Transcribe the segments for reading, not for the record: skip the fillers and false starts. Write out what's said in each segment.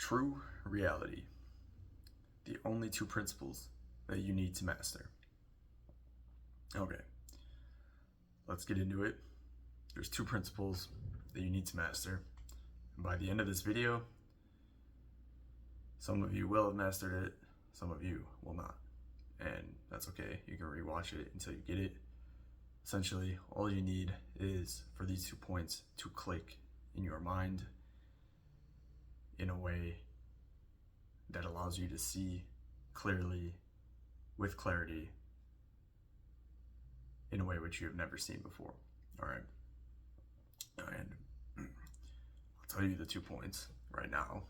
True reality. The only two principles that you need to master. Okay, let's get into it. There's two principles that you need to master. And by the end of this video, some of you will have mastered it, some of you will not. And that's okay. You can rewatch it until you get it. Essentially, all you need is for these 2 points to click in your mind in a way that allows you to see clearly, with clarity, in a way which you have never seen before. All right. And I'll tell you the 2 points right now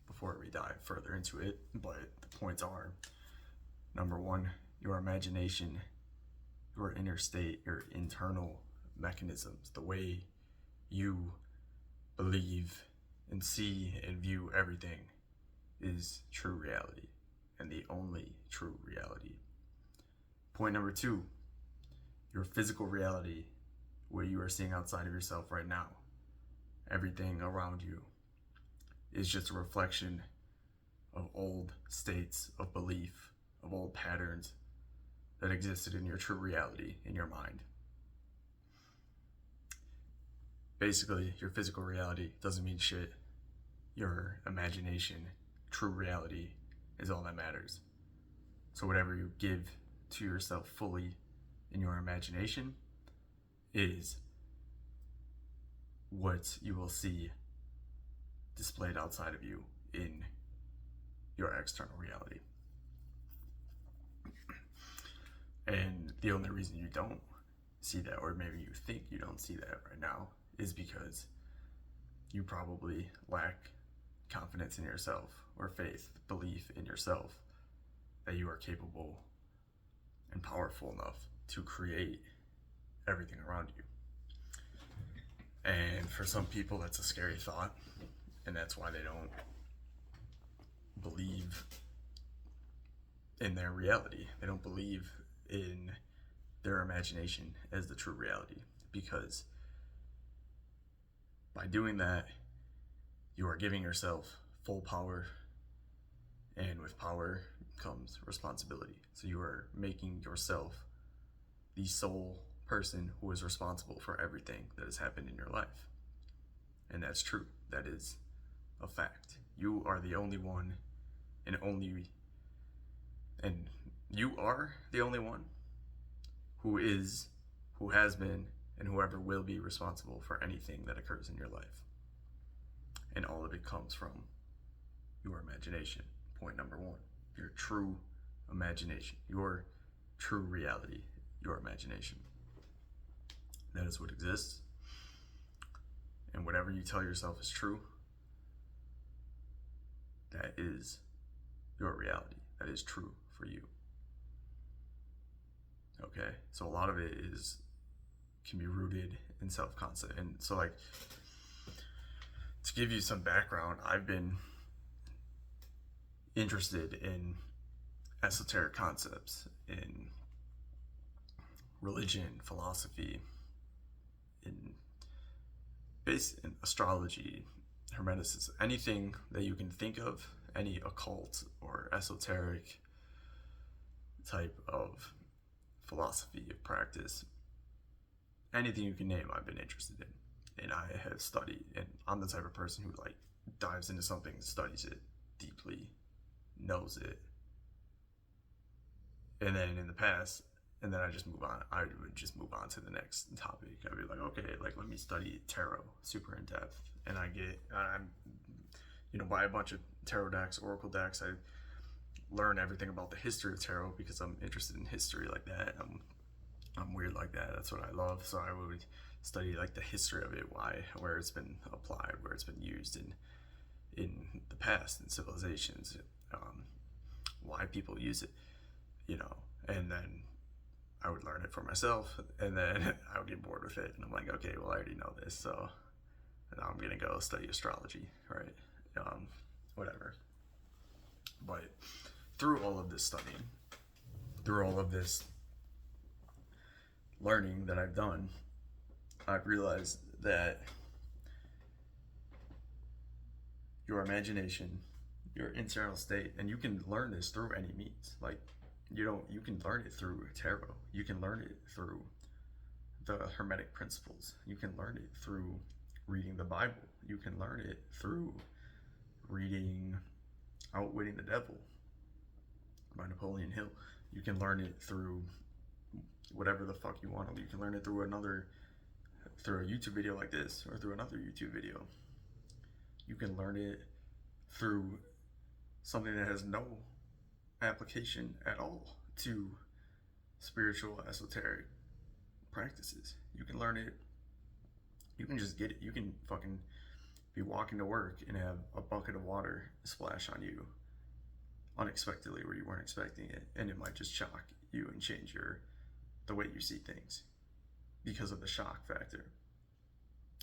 before we dive further into it. But the points are: number one, your imagination, your inner state, your internal mechanisms, the way you believe and see and view everything is true reality and the only true reality. Point number two, your physical reality, what you are seeing outside of yourself right now, everything around you is just a reflection of old states of belief, of old patterns that existed in your true reality in your mind. Basically, your physical reality doesn't mean shit. Your imagination, true reality, is all that matters. So whatever you give to yourself fully in your imagination is what you will see displayed outside of you in your external reality. And the only reason you don't see that, or maybe you think you don't see that right now, is because you probably lack confidence in yourself, or faith, belief in yourself that you are capable and powerful enough to create everything around you. And for some people, that's a scary thought, and that's why they don't believe in their reality. They don't believe in their imagination as the true reality, because by doing that, you are giving yourself full power, and with power comes responsibility. So you are making yourself the sole person who is responsible for everything that has happened in your life. And that's true. That is a fact. You are the only one, and you are the only one who has been, and whoever will be responsible for anything that occurs in your life. And all of it comes from your imagination. Point number one, your true imagination, your true reality, your imagination. That is what exists. And whatever you tell yourself is true, that is your reality. That is true for you. Okay? So a lot of it can be rooted in self-concept. And so, like, to give you some background, I've been interested in esoteric concepts, in religion, philosophy, in astrology, hermeticism, anything that you can think of, any occult or esoteric type of philosophy of practice, anything you can name, I've been interested in. And I have studied, and I'm the type of person who like dives into something, studies it deeply, knows it, and then in the past, and then I just move on. I would just move on to the next topic. I'd be like, okay, like let me study tarot super in depth, and I'm buy a bunch of tarot decks, oracle decks. I learn everything about the history of tarot because I'm interested in history like that. I'm weird like that. That's what I love. So I would study like the history of it, where it's been applied, where it's been used in the past, in civilizations, why people use it, and then I would learn it for myself, and then I would get bored with it, and I'm like, okay, well, I already know this, so now I'm gonna go study astrology, right? Whatever. But through all of this studying, through all of this learning that I've done, I've realized that your imagination your internal state, and you can learn this through any means. Like, you can learn it through tarot. You can learn it through the Hermetic principles. You can learn it through reading the Bible. You can learn it through reading Outwitting the Devil by Napoleon Hill. You can learn it through whatever the fuck you want. You can learn it through a YouTube video like this, or through another YouTube video. You can learn it through something that has no application at all to spiritual esoteric practices. You can learn it, you can just get it. You can fucking be walking to work and have a bucket of water splash on you unexpectedly where you weren't expecting it, and it might just shock you and change the way you see things because of the shock factor.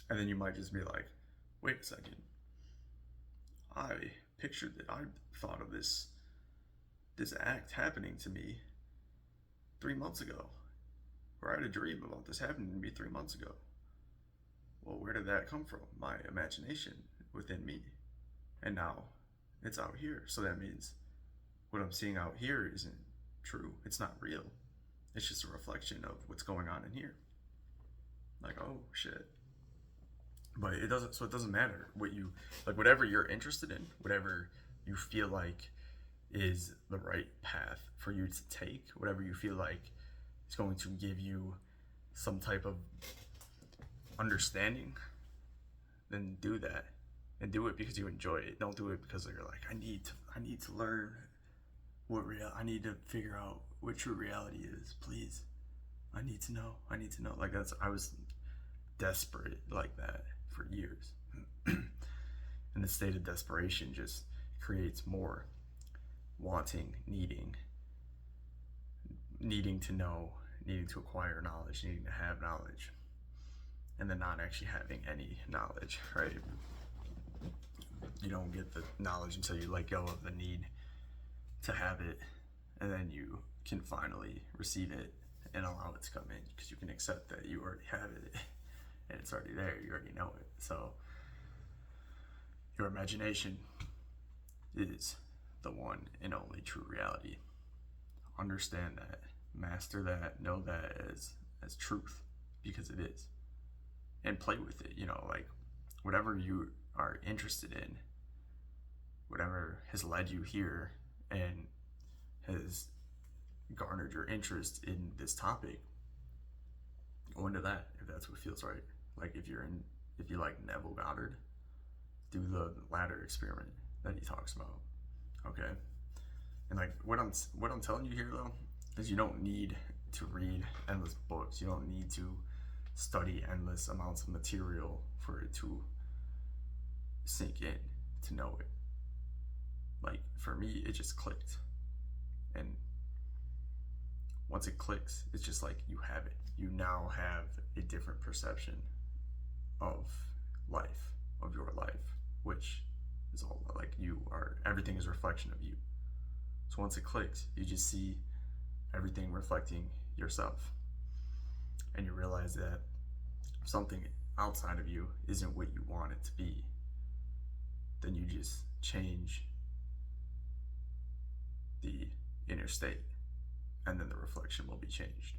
And then you might just be like, wait a second, I pictured it, I thought of this act happening to me 3 months ago, or I had a dream about this happening to me 3 months ago. Well, where did that come from? My imagination within me. And now it's out here. So that means what I'm seeing out here isn't true. It's not real. It's just a reflection of what's going on in here. Like, oh shit. But it doesn't matter what you, like, whatever you're interested in, whatever you feel like is the right path for you to take, whatever you feel like is going to give you some type of understanding, then do that, and do it because you enjoy it. Don't do it because you're like, I need to learn I need to figure out what true reality is. Please, I need to know. Like, I was desperate like that for years. And the state of desperation just creates more wanting, needing to know, needing to acquire knowledge, needing to have knowledge, and then not actually having any knowledge, right? You don't get the knowledge until you let go of the need to have it, and then you can finally receive it and allow it to come in, because you can accept that you already have it and it's already there, you already know it. So your imagination is the one and only true reality. Understand that, master that, know that as truth, because it is. And play with it, like, whatever you are interested in, whatever has led you here and has garnered your interest in this topic, go into that if that's what feels right. Like, if you like Neville Goddard, do the ladder experiment that he talks about. Okay? And like, what I'm telling you here though is you don't need to read endless books. You don't need to study endless amounts of material for it to sink in, to know it. Like, for me, it just clicked. And once it clicks, it's just like you have it. You now have a different perception of life, of your life, which is all like everything is a reflection of you. So once it clicks, you just see everything reflecting yourself. And you realize that something outside of you isn't what you want it to be. Then you just change the inner state, and then the reflection will be changed.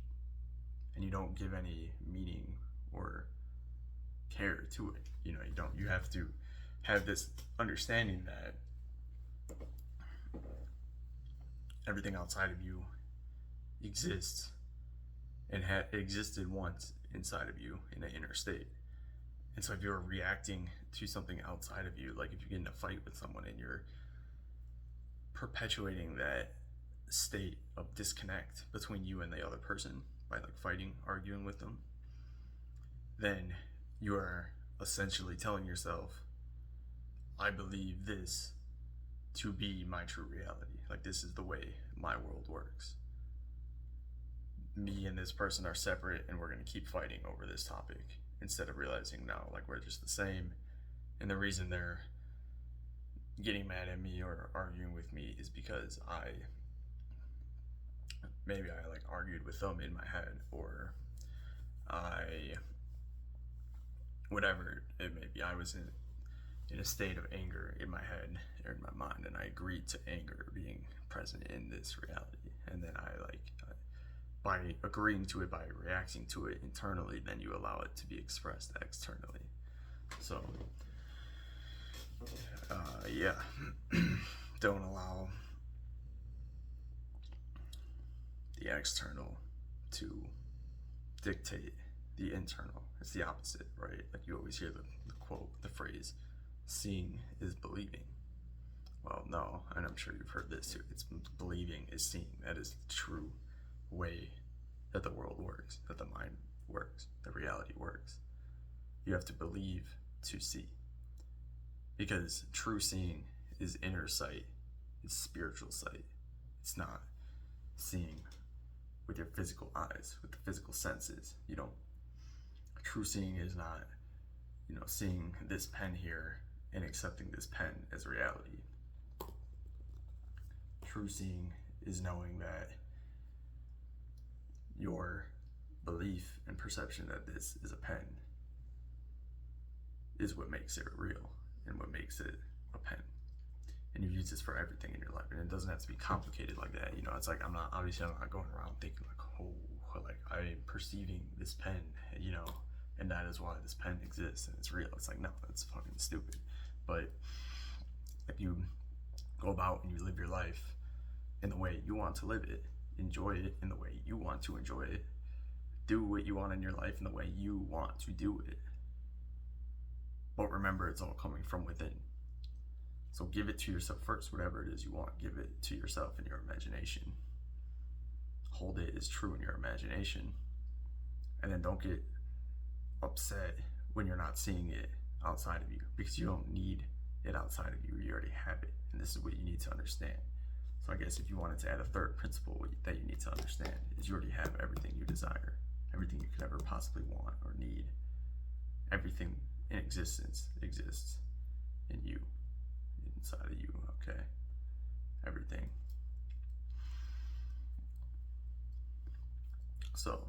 And you don't give any meaning or care to it. You have to have this understanding that everything outside of you exists and had existed once inside of you in an inner state. And so if you're reacting to something outside of you, like if you get in a fight with someone and you're perpetuating that state of disconnect between you and the other person by like fighting, arguing with them, then you are essentially telling yourself, I believe this to be my true reality. Like, this is the way my world works. Me and this person are separate, and we're going to keep fighting over this topic, instead of realizing, no, like, we're just the same. And the reason they're getting mad at me or arguing with me is because maybe I like argued with them in my head, or whatever it may be, I was in a state of anger in my head, there in my mind, and I agreed to anger being present in this reality. And then by agreeing to it, by reacting to it internally, then you allow it to be expressed externally. So, yeah, don't allow the external to dictate the internal. It's the opposite, right? Like you always hear the quote, the phrase, seeing is believing. Well, no, and I'm sure you've heard this too. It's believing is seeing. That is the true way that the world works, that the mind works, that reality works. You have to believe to see. Because true seeing is inner sight, it's spiritual sight. It's not seeing with your physical eyes, with the physical senses. True seeing is not, seeing this pen here and accepting this pen as reality. True seeing is knowing that your belief and perception that this is a pen is what makes it real and what makes it a pen. And you use this for everything in your life, and it doesn't have to be complicated like that. It's like I'm not going around thinking like, oh, like I'm perceiving this pen, and that is why this pen exists and it's real. It's like, no, that's fucking stupid. But if you go about and you live your life in the way you want to live it, enjoy it in the way you want to enjoy it, do what you want in your life in the way you want to do it. But remember, it's all coming from within. So give it to yourself first, whatever it is you want. Give it to yourself in your imagination. Hold it as true in your imagination. And then don't get upset when you're not seeing it outside of you, because you don't need it outside of you. You already have it. And this is what you need to understand. So I guess if you wanted to add a third principle that you need to understand is you already have everything you desire, everything you could ever possibly want or need. Everything in existence exists in you, inside of you, okay? Everything. So,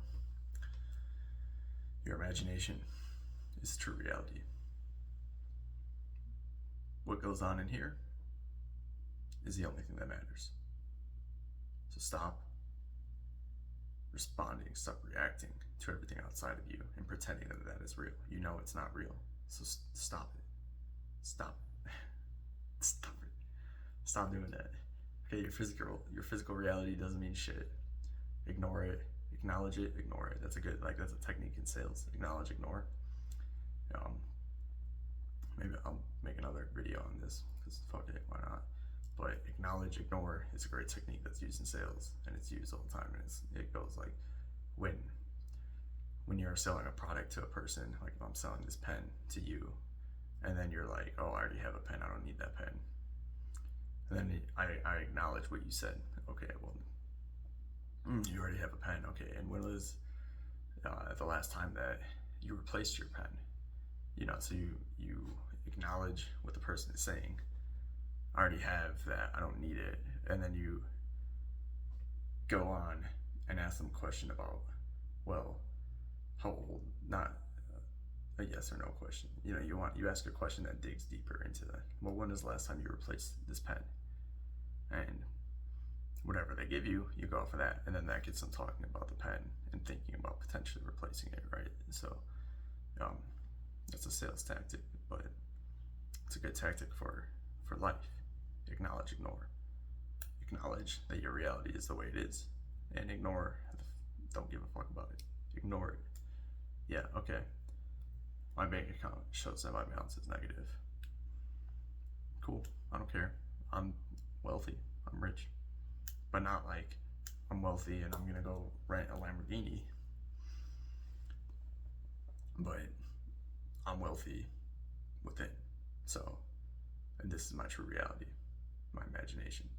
your imagination is true reality. What goes on in here is the only thing that matters. So stop responding, stop reacting to everything outside of you and pretending that is real. You know it's not real. So stop it. Stop it. Stop it. Stop doing that. Okay, your physical reality doesn't mean shit. Ignore it. Acknowledge it. Ignore it. That's a technique in sales. Acknowledge, ignore. Maybe I'll make another video on this because fuck it, why not? But acknowledge, ignore is a great technique that's used in sales, and it's used all the time. And it goes like when you're selling a product to a person, like if I'm selling this pen to you, and then you're like, oh, I already have a pen, I don't need that pen. And then I acknowledge what you said. Okay, well, you already have a pen. Okay, and when was the last time that you replaced your pen? So you acknowledge what the person is saying. I already have that, I don't need it. And then you go on and ask them a question about, well, how old? Not a yes or no question. You ask a question that digs deeper into that. Well, when was the last time you replaced this pen? And whatever they give you, you go for that, and then that gets them talking about the pen and thinking about potentially replacing it, right? So that's a sales tactic, but it's a good tactic for life. Acknowledge, ignore. Acknowledge that your reality is the way it is, and ignore. Don't give a fuck about it. Ignore it. Yeah, okay. My bank account shows that my balance is negative. Cool. I don't care. I'm wealthy. I'm rich. But not like I'm wealthy and I'm gonna go rent a Lamborghini. But I'm wealthy within. So, and this is my true reality, my imagination.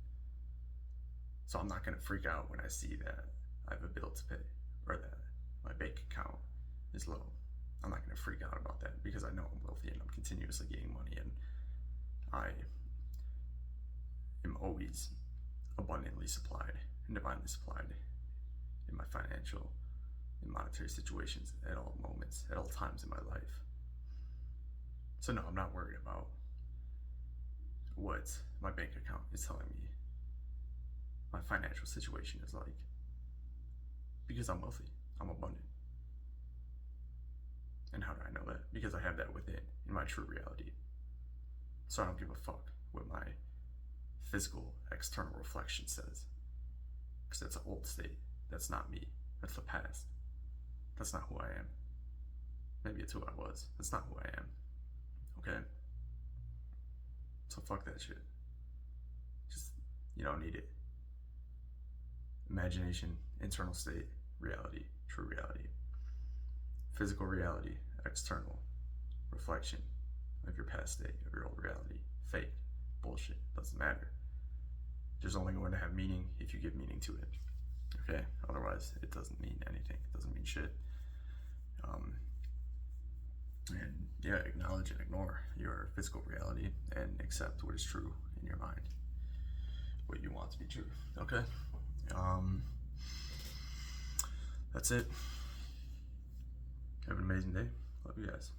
So I'm not gonna freak out when I see that I have a bill to pay or that my bank account is low. I'm not gonna freak out about that because I know I'm wealthy and I'm continuously getting money, and I am always abundantly supplied and divinely supplied in my financial and monetary situations at all moments, at all times in my life. So no, I'm not worried about what my bank account is telling me my financial situation is like. Because I'm wealthy, I'm abundant. And how do I know that? Because I have that within, in my true reality. So I don't give a fuck what my physical external reflection says. Because that's an old state. That's not me. That's the past. That's not who I am. Maybe it's who I was. That's not who I am. Okay? So fuck that shit. Just, you don't need it. Imagination, internal state, reality, true reality. Physical reality, external reflection of your past state, of your old reality. Fake. Bullshit. Doesn't matter. There's only going to have meaning if you give meaning to it. Okay? Otherwise, it doesn't mean anything. It doesn't mean shit. And yeah, acknowledge and ignore your physical reality and accept what is true in your mind. What you want to be true. Okay? That's it. Have an amazing day. Love you guys.